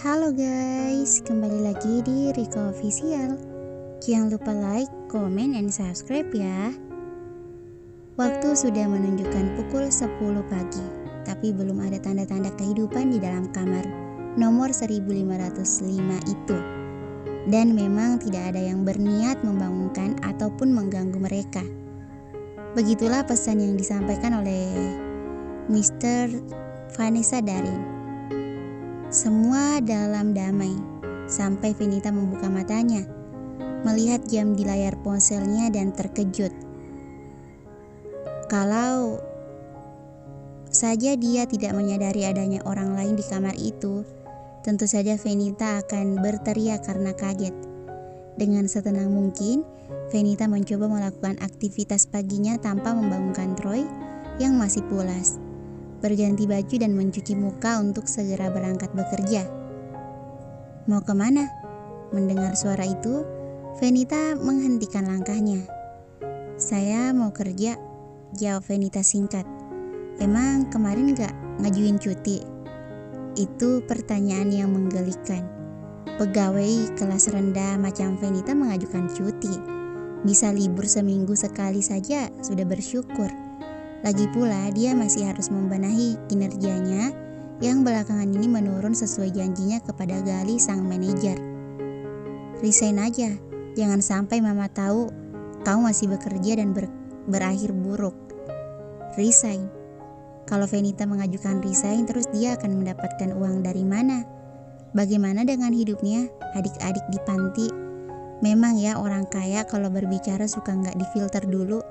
Halo guys, kembali lagi di Riko Official. Jangan lupa like, comment, and subscribe ya. Waktu sudah menunjukkan pukul 10 pagi, tapi belum ada tanda-tanda kehidupan di dalam kamar nomor 1505 itu. Dan memang tidak ada yang berniat membangunkan ataupun mengganggu mereka. Begitulah pesan yang disampaikan oleh Mr. Vanessa Darin. Semua dalam damai, sampai Venita membuka matanya, melihat jam di layar ponselnya dan terkejut. Kalau saja dia tidak menyadari adanya orang lain di kamar itu, tentu saja Venita akan berteriak karena kaget. Dengan setenang mungkin, Venita mencoba melakukan aktivitas paginya tanpa membangunkan Troy yang masih pulas. Berganti baju dan mencuci muka untuk segera berangkat bekerja. Mau kemana? Mendengar suara itu, Venita menghentikan langkahnya. Saya mau kerja, jawab Venita singkat. Emang kemarin gak ngajuin cuti? Itu pertanyaan yang menggelikan. Pegawai kelas rendah macam Venita mengajukan cuti. Bisa libur seminggu sekali saja sudah bersyukur. Lagi pula dia masih harus membenahi kinerjanya yang belakangan ini menurun sesuai janjinya kepada Gali sang manajer. Resign aja, jangan sampai mama tahu kamu masih bekerja dan berakhir buruk. Resign. Kalau Venita mengajukan resign, terus dia akan mendapatkan uang dari mana? Bagaimana dengan hidupnya? Adik-adik di panti. Memang ya orang kaya kalau berbicara suka nggak difilter dulu.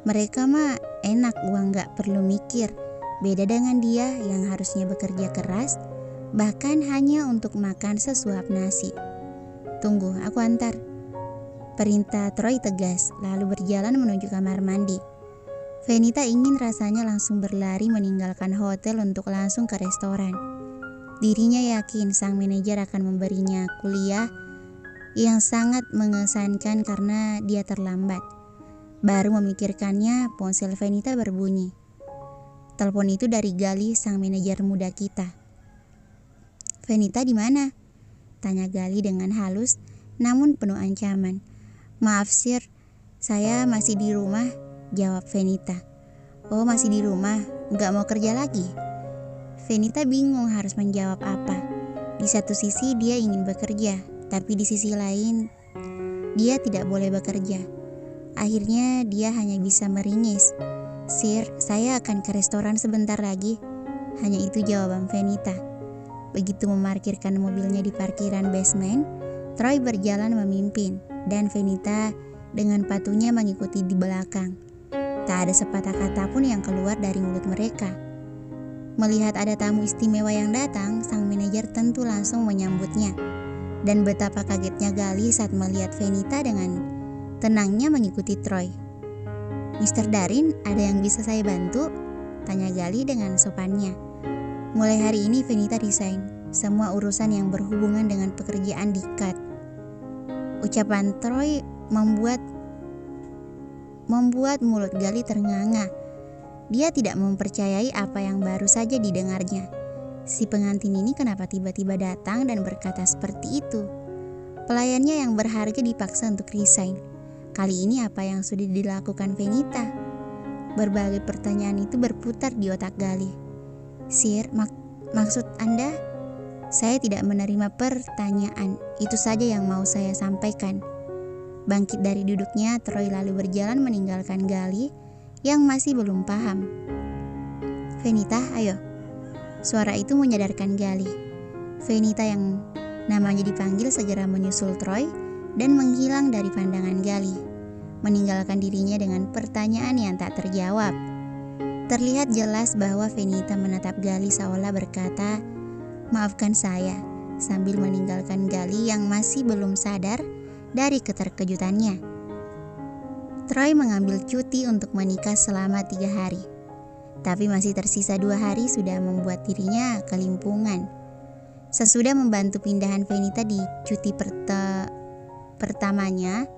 Mereka mah enak, uang gak perlu mikir. Beda dengan dia yang harusnya bekerja keras, bahkan hanya untuk makan sesuap nasi. Tunggu, aku antar. Perintah Troy tegas, lalu berjalan menuju kamar mandi. Venita ingin rasanya langsung berlari meninggalkan hotel untuk langsung ke restoran. Dirinya yakin sang manajer akan memberinya kuliah yang sangat mengesankan karena dia terlambat. Baru memikirkannya, ponsel Venita berbunyi. Telepon itu dari Gali, sang manajer muda kita. Venita di mana? Tanya Gali dengan halus, namun penuh ancaman. Maaf sir, saya masih di rumah, jawab Venita. Oh masih di rumah, nggak mau kerja lagi? Venita bingung harus menjawab apa. Di satu sisi dia ingin bekerja, tapi di sisi lain dia tidak boleh bekerja. Akhirnya dia hanya bisa meringis. Sir, saya akan ke restoran sebentar lagi. Hanya itu jawaban Venita. Begitu memarkirkan mobilnya di parkiran basement, Troy berjalan memimpin dan Venita dengan patuhnya mengikuti di belakang. Tak ada sepatah kata pun yang keluar dari mulut mereka. Melihat ada tamu istimewa yang datang, sang manajer tentu langsung menyambutnya. Dan betapa kagetnya Gali saat melihat Venita dengan tenangnya mengikuti Troy. Mr. Darin, ada yang bisa saya bantu? Tanya Gali dengan sopannya. Mulai hari ini Venita resign. Semua urusan yang berhubungan dengan pekerjaan di-cut. Ucapan Troy membuat mulut Gali ternganga. Dia tidak mempercayai apa yang baru saja didengarnya. Si pengantin ini kenapa tiba-tiba datang dan berkata seperti itu? Pelayannya yang berharga dipaksa untuk resign. Kali ini apa yang sudah dilakukan Venita? Berbagai pertanyaan itu berputar di otak Gali. Sir, maksud Anda? Saya tidak menerima pertanyaan. Itu saja yang mau saya sampaikan. Bangkit dari duduknya, Troy lalu berjalan meninggalkan Gali yang masih belum paham. Venita, ayo. Suara itu menyadarkan Gali. Venita yang namanya dipanggil segera menyusul Troy dan menghilang dari pandangan Gali, meninggalkan dirinya dengan pertanyaan yang tak terjawab. Terlihat jelas bahwa Venita menatap Gali seolah berkata, maafkan saya, sambil meninggalkan Gali yang masih belum sadar dari keterkejutannya. Troy mengambil cuti untuk menikah selama 3 hari, tapi masih tersisa 2 hari sudah membuat dirinya kelimpungan. Sesudah membantu pindahan Venita di cuti pertamanya,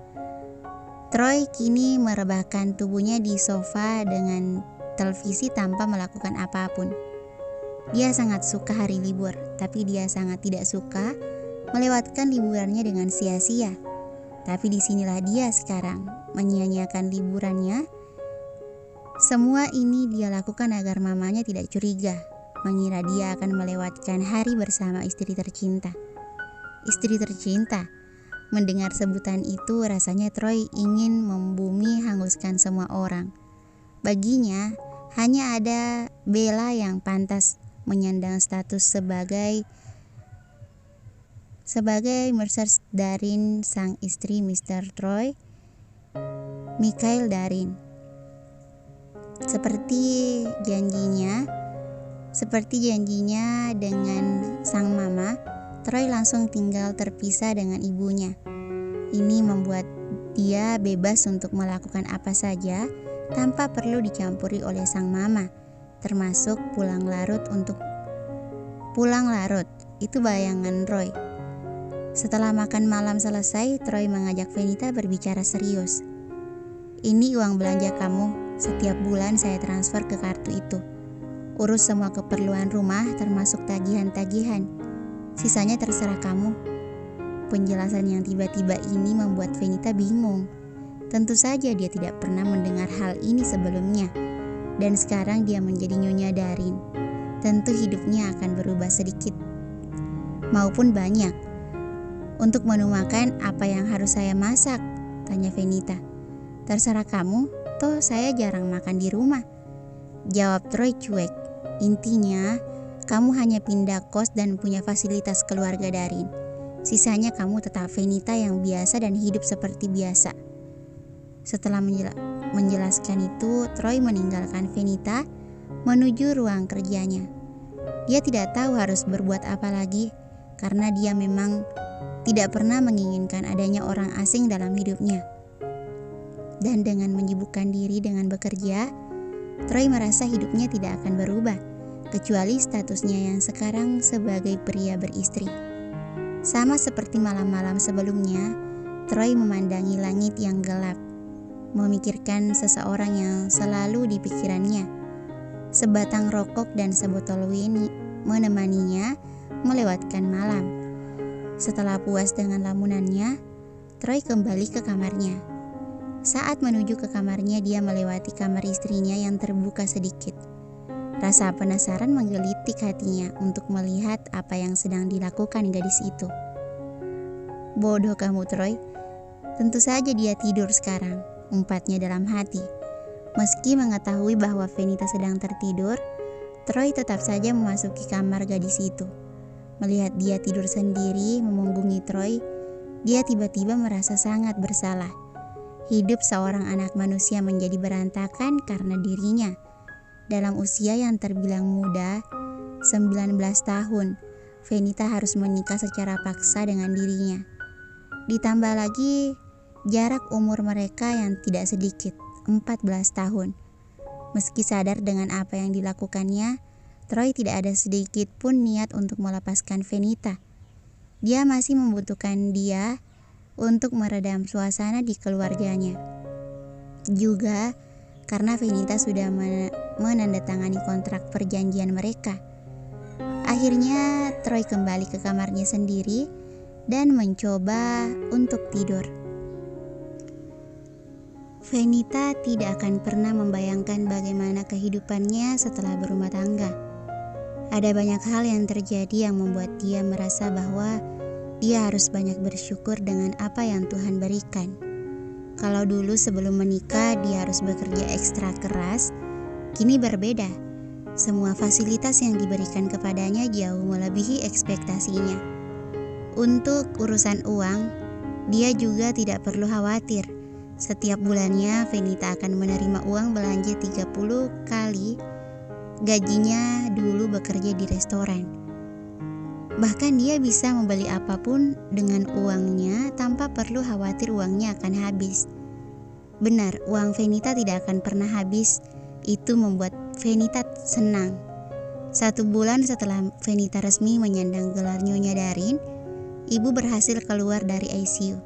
Troy kini merebahkan tubuhnya di sofa dengan televisi tanpa melakukan apapun. Dia sangat suka hari libur, tapi dia sangat tidak suka melewatkan liburannya dengan sia-sia. Tapi disinilah dia sekarang, menyia-nyiakan liburannya. Semua ini dia lakukan agar mamanya tidak curiga, mengira dia akan melewatkan hari bersama istri tercinta. Istri tercinta. Mendengar sebutan itu, rasanya Troy ingin membumi hanguskan semua orang. Baginya, hanya ada Bella yang pantas menyandang status sebagai Mercer Darin, sang istri Mr. Troy, Mikhail Darin. Seperti janjinya dengan sang mama, Troy langsung tinggal terpisah dengan ibunya. Ini membuat dia bebas untuk melakukan apa saja tanpa perlu dicampuri oleh sang mama, termasuk pulang larut. Itu bayangan Roy. Setelah makan malam selesai, Troy mengajak Venita berbicara serius. Ini uang belanja kamu, setiap bulan saya transfer ke kartu itu. Urus semua keperluan rumah termasuk tagihan-tagihan. Sisanya terserah kamu. Penjelasan yang tiba-tiba ini membuat Venita bingung. Tentu saja dia tidak pernah mendengar hal ini sebelumnya. Dan sekarang dia menjadi Nyonya Darin. Tentu hidupnya akan berubah sedikit maupun banyak. Untuk menu makan, apa yang harus saya masak? Tanya Venita. Terserah kamu, toh saya jarang makan di rumah. Jawab Troy cuek. Intinya, kamu hanya pindah kos dan punya fasilitas keluarga Darin. Sisanya kamu tetap Venita yang biasa dan hidup seperti biasa. Setelah menjelaskan itu, Troy meninggalkan Venita menuju ruang kerjanya. Dia tidak tahu harus berbuat apa lagi, karena dia memang tidak pernah menginginkan adanya orang asing dalam hidupnya. Dan dengan menyibukkan diri dengan bekerja, Troy merasa hidupnya tidak akan berubah, kecuali statusnya yang sekarang sebagai pria beristri. Sama seperti malam-malam sebelumnya, Troy memandangi langit yang gelap, memikirkan seseorang yang selalu di pikirannya. Sebatang rokok dan sebotol wine menemaninya melewatkan malam. Setelah puas dengan lamunannya, Troy kembali ke kamarnya. Saat menuju ke kamarnya, dia melewati kamar istrinya yang terbuka sedikit. Rasa penasaran menggelitik hatinya untuk melihat apa yang sedang dilakukan gadis itu. Bodoh kamu, Troy. Tentu saja dia tidur sekarang, umpatnya dalam hati. Meski mengetahui bahwa Venita sedang tertidur, Troy tetap saja memasuki kamar gadis itu. Melihat dia tidur sendiri memunggungi Troy, dia tiba-tiba merasa sangat bersalah. Hidup seorang anak manusia menjadi berantakan karena dirinya. Dalam usia yang terbilang muda, 19 tahun, Venita harus menikah secara paksa dengan dirinya. Ditambah lagi jarak umur mereka yang tidak sedikit, 14 tahun. Meski sadar dengan apa yang dilakukannya, Troy tidak ada sedikit pun niat untuk melepaskan Venita. Dia masih membutuhkan dia untuk meredam suasana di keluarganya. Juga karena Venita sudah menandatangani kontrak perjanjian mereka. Akhirnya Troy kembali ke kamarnya sendiri dan mencoba untuk tidur. Venita tidak akan pernah membayangkan bagaimana kehidupannya setelah berumah tangga. Ada banyak hal yang terjadi yang membuat dia merasa bahwa dia harus banyak bersyukur dengan apa yang Tuhan berikan. Kalau dulu sebelum menikah dia harus bekerja ekstra keras, kini berbeda. Semua fasilitas yang diberikan kepadanya jauh melebihi ekspektasinya. Untuk urusan uang, dia juga tidak perlu khawatir. Setiap bulannya Venita akan menerima uang belanja 30 kali gajinya dulu bekerja di restoran. Bahkan dia bisa membeli apapun dengan uangnya tanpa perlu khawatir uangnya akan habis. Benar, uang Venita tidak akan pernah habis. Itu membuat Venita senang. 1 bulan setelah Venita resmi menyandang gelar Nyonya Darin, ibu berhasil keluar dari ICU.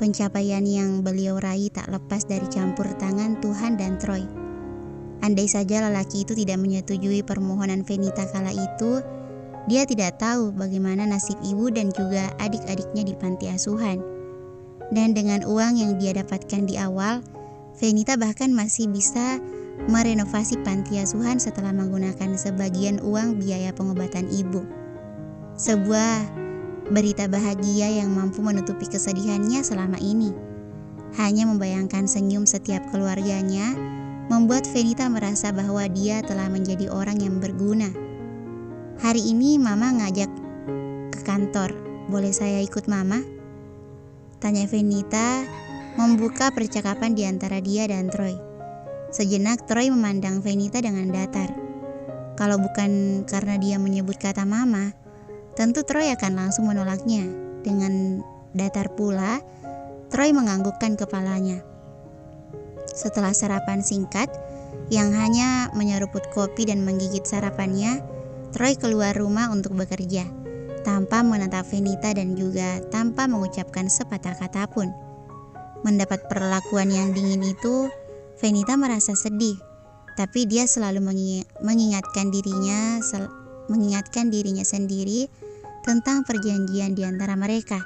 Pencapaian yang beliau raih tak lepas dari campur tangan Tuhan dan Troy. Andai saja lelaki itu tidak menyetujui permohonan Fenita kala itu, dia tidak tahu bagaimana nasib ibu dan juga adik-adiknya di panti asuhan. Dan dengan uang yang dia dapatkan di awal, Fenita bahkan masih bisa merenovasi panti asuhan setelah menggunakan sebagian uang biaya pengobatan ibu. Sebuah berita bahagia yang mampu menutupi kesedihannya selama ini. Hanya membayangkan senyum setiap keluarganya membuat Fenita merasa bahwa dia telah menjadi orang yang berguna. Hari ini Mama ngajak ke kantor. Boleh saya ikut Mama? Tanya Fenita, membuka percakapan di antara dia dan Troy. Sejenak Troy memandang Fenita dengan datar. Kalau bukan karena dia menyebut kata Mama, tentu Troy akan langsung menolaknya. Dengan datar pula, Troy menganggukkan kepalanya. Setelah sarapan singkat yang hanya menyeruput kopi dan menggigit sarapannya, Troy keluar rumah untuk bekerja, tanpa menatap Fenita dan juga tanpa mengucapkan sepatah kata pun. Mendapat perlakuan yang dingin itu, Fenita merasa sedih, tapi dia selalu mengingatkan dirinya sendiri tentang perjanjian di antara mereka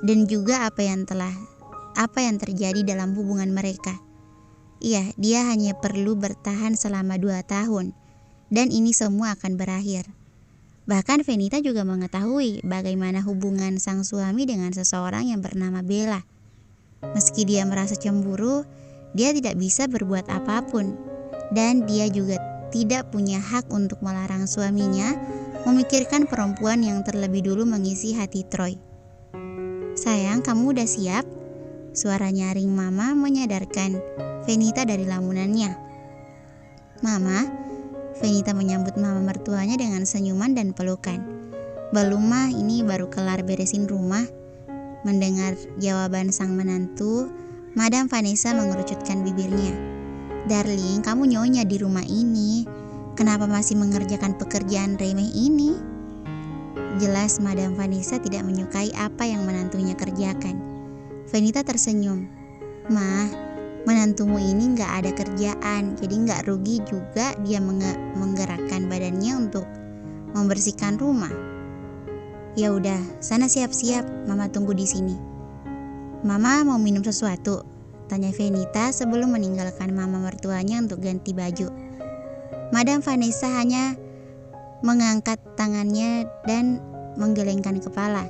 dan juga apa yang terjadi dalam hubungan mereka. Iya, dia hanya perlu bertahan selama 2 tahun dan ini semua akan berakhir. Bahkan Fenita juga mengetahui bagaimana hubungan sang suami dengan seseorang yang bernama Bella. Meski dia merasa cemburu, dia tidak bisa berbuat apapun dan dia juga tidak punya hak untuk melarang suaminya memikirkan perempuan yang terlebih dulu mengisi hati Troy. Sayang, kamu udah siap? Suara nyaring Mama menyadarkan Fenita dari lamunannya. Mama, Fenita menyambut mama mertuanya dengan senyuman dan pelukan. Belum mah, ini baru kelar beresin rumah. Mendengar jawaban sang menantu, Madam Vanessa mengerucutkan bibirnya. Darling, kamu nyonya di rumah ini. Kenapa masih mengerjakan pekerjaan remeh ini? Jelas Madam Vanessa tidak menyukai apa yang menantunya kerjakan. Fenita tersenyum. Mah, menantumu ini gak ada kerjaan, jadi gak rugi juga dia menggerakkan badannya untuk membersihkan rumah. Ya udah, sana siap-siap, Mama tunggu di sini. Mama mau minum sesuatu? Tanya Fenita sebelum meninggalkan mama mertuanya untuk ganti baju. Madam Vanessa hanya mengangkat tangannya dan menggelengkan kepala.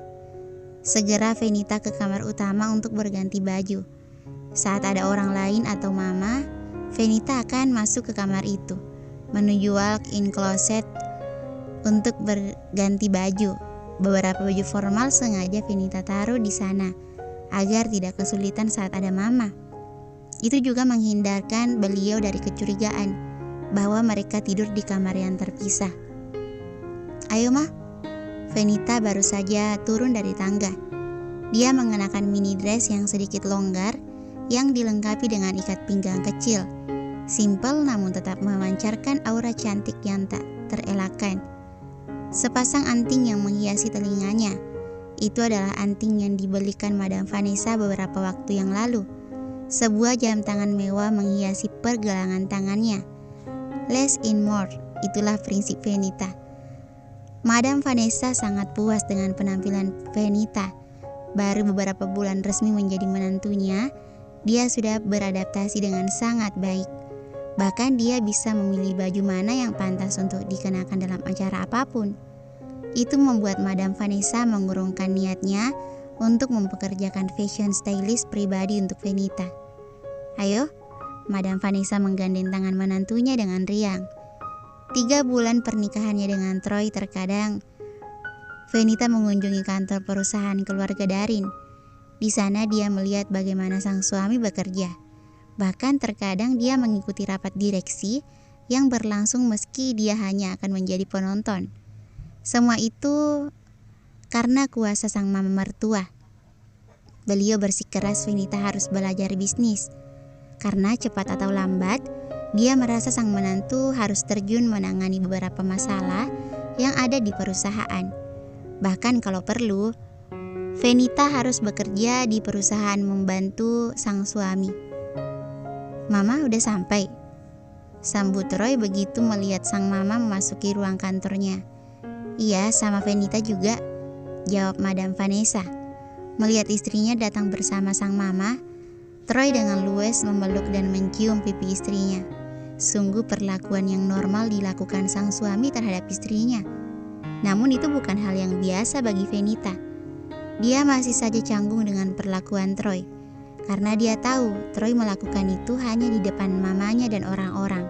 Segera Fenita ke kamar utama untuk berganti baju. Saat ada orang lain atau mama, Fenita akan masuk ke kamar itu, menuju walk-in closet untuk berganti baju. Beberapa baju formal sengaja Fenita taruh di sana agar tidak kesulitan saat ada mama. Itu juga menghindarkan beliau dari kecurigaan bahwa mereka tidur di kamar yang terpisah. Ayo mah, Fenita baru saja turun dari tangga. Dia mengenakan mini dress yang sedikit longgar yang dilengkapi dengan ikat pinggang kecil. Simpel namun tetap memancarkan aura cantik yang tak terelakkan. Sepasang anting yang menghiasi telinganya. Itu adalah anting yang dibelikan Madam Vanessa beberapa waktu yang lalu. Sebuah jam tangan mewah menghiasi pergelangan tangannya. Less in more, itulah prinsip Fenita. Madam Vanessa sangat puas dengan penampilan Fenita. Baru beberapa bulan resmi menjadi menantunya, dia sudah beradaptasi dengan sangat baik. Bahkan dia bisa memilih baju mana yang pantas untuk dikenakan dalam acara apapun. Itu membuat Madam Vanessa mengurungkan niatnya untuk mempekerjakan fashion stylist pribadi untuk Fenita. Ayo, Madam Vanessa menggandeng tangan menantunya dengan riang. 3 bulan pernikahannya dengan Troy, terkadang Fenita mengunjungi kantor perusahaan keluarga Darin. Di sana dia melihat bagaimana sang suami bekerja. Bahkan terkadang dia mengikuti rapat direksi yang berlangsung meski dia hanya akan menjadi penonton. Semua itu karena kuasa sang mama mertua. Beliau bersikeras Fenita harus belajar bisnis. Karena cepat atau lambat, dia merasa sang menantu harus terjun menangani beberapa masalah yang ada di perusahaan. Bahkan kalau perlu, Fenita harus bekerja di perusahaan membantu sang suami. Mama udah sampai? sambut Troy begitu melihat sang mama memasuki ruang kantornya. Iya, sama Venita juga, jawab Madam Vanessa. Melihat istrinya datang bersama sang mama, Troy dengan luwes memeluk dan mencium pipi istrinya. Sungguh perlakuan yang normal dilakukan sang suami terhadap istrinya. Namun itu bukan hal yang biasa bagi Venita. Dia masih saja canggung dengan perlakuan Troy, karena dia tahu Troy melakukan itu hanya di depan mamanya dan orang-orang.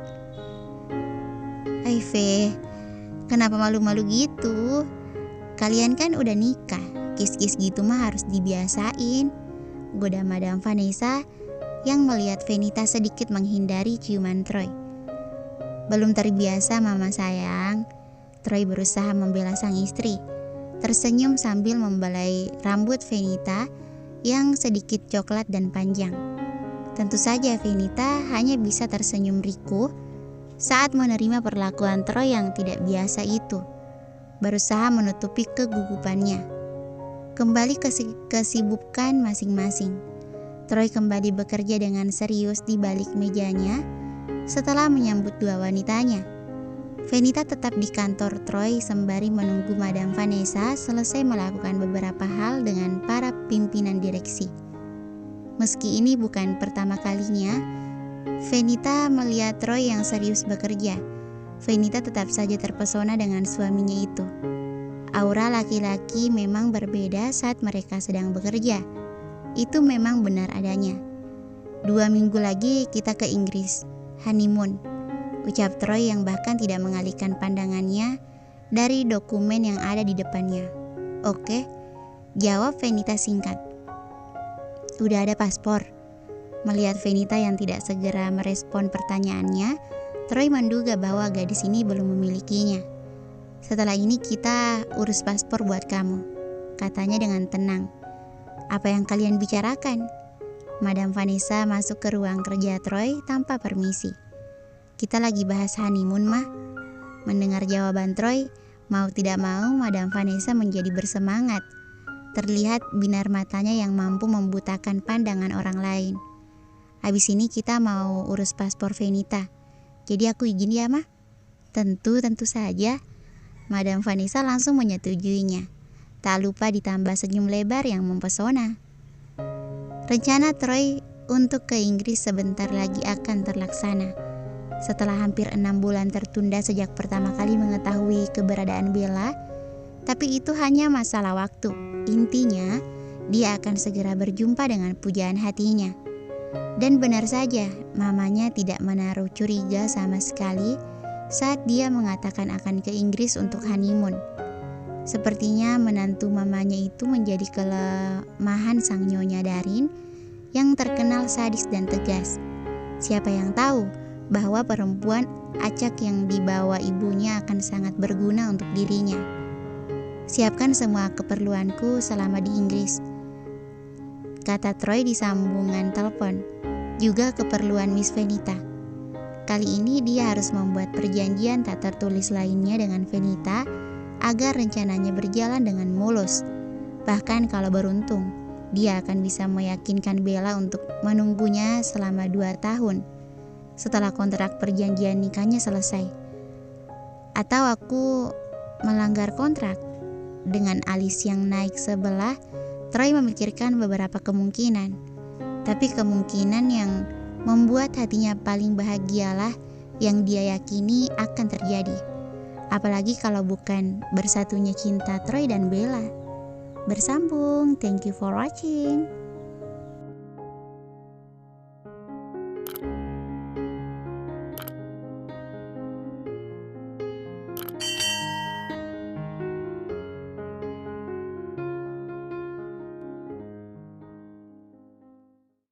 Ve, kenapa malu-malu gitu? Kalian kan udah nikah, kis-kis gitu mah harus dibiasain, goda Madam Vanessa yang melihat Venita sedikit menghindari ciuman Troy. Belum terbiasa mama sayang. Troy berusaha membela sang istri, tersenyum sambil membelai rambut Venita yang sedikit coklat dan panjang. Tentu saja Venita hanya bisa tersenyum riku saat menerima perlakuan Troy yang tidak biasa itu, berusaha menutupi kegugupannya. Kembali ke kesibukan masing-masing. Troy kembali bekerja dengan serius di balik mejanya setelah menyambut dua wanitanya. Venita tetap di kantor Troy sembari menunggu Madam Vanessa selesai melakukan beberapa hal dengan para pimpinan direksi. Meski ini bukan pertama kalinya Venita melihat Troy yang serius bekerja, Venita tetap saja terpesona dengan suaminya itu. Aura laki-laki memang berbeda saat mereka sedang bekerja. Itu memang benar adanya. 2 minggu lagi kita ke Inggris, honeymoon, ucap Troy yang bahkan tidak mengalihkan pandangannya dari dokumen yang ada di depannya. Oke, jawab Venita singkat. Udah ada paspor. Melihat Venita yang tidak segera merespon pertanyaannya, Troy menduga bahwa gadis ini belum memilikinya. Setelah ini kita urus paspor buat kamu, katanya dengan tenang. Apa yang kalian bicarakan? Madam Vanessa masuk ke ruang kerja Troy tanpa permisi. Kita lagi bahas honeymoon mah. Mendengar jawaban Troy, mau tidak mau Madam Vanessa menjadi bersemangat. Terlihat binar matanya yang mampu membutakan pandangan orang lain. Habis ini kita mau urus paspor Venita. Jadi aku izin ya mah? Tentu saja. Madam Vanessa langsung menyetujuinya. Tak lupa ditambah senyum lebar yang mempesona. Rencana Troy untuk ke Inggris sebentar lagi akan terlaksana. Setelah hampir 6 bulan tertunda sejak pertama kali mengetahui keberadaan Bella, tapi itu hanya masalah waktu. Intinya, dia akan segera berjumpa dengan pujaan hatinya. Dan benar saja, mamanya tidak menaruh curiga sama sekali saat dia mengatakan akan ke Inggris untuk honeymoon. Sepertinya menantu mamanya itu menjadi kelemahan sang Nyonya Darin yang terkenal sadis dan tegas. Siapa yang tahu bahwa perempuan acak yang dibawa ibunya akan sangat berguna untuk dirinya. Siapkan semua keperluanku selama di Inggris, kata Troy di sambungan telepon. Juga keperluan Miss Venita. Kali ini dia harus membuat perjanjian tak tertulis lainnya dengan Venita agar rencananya berjalan dengan mulus. Bahkan kalau beruntung, dia akan bisa meyakinkan Bella untuk menunggunya selama 2 tahun setelah kontrak perjanjian nikahnya selesai. Atau aku melanggar kontrak? Dengan alis yang naik sebelah, Troy memikirkan beberapa kemungkinan. Tapi kemungkinan yang membuat hatinya paling bahagialah yang dia yakini akan terjadi. Apalagi kalau bukan bersatunya cinta Troy dan Bella. Bersambung, thank you for watching.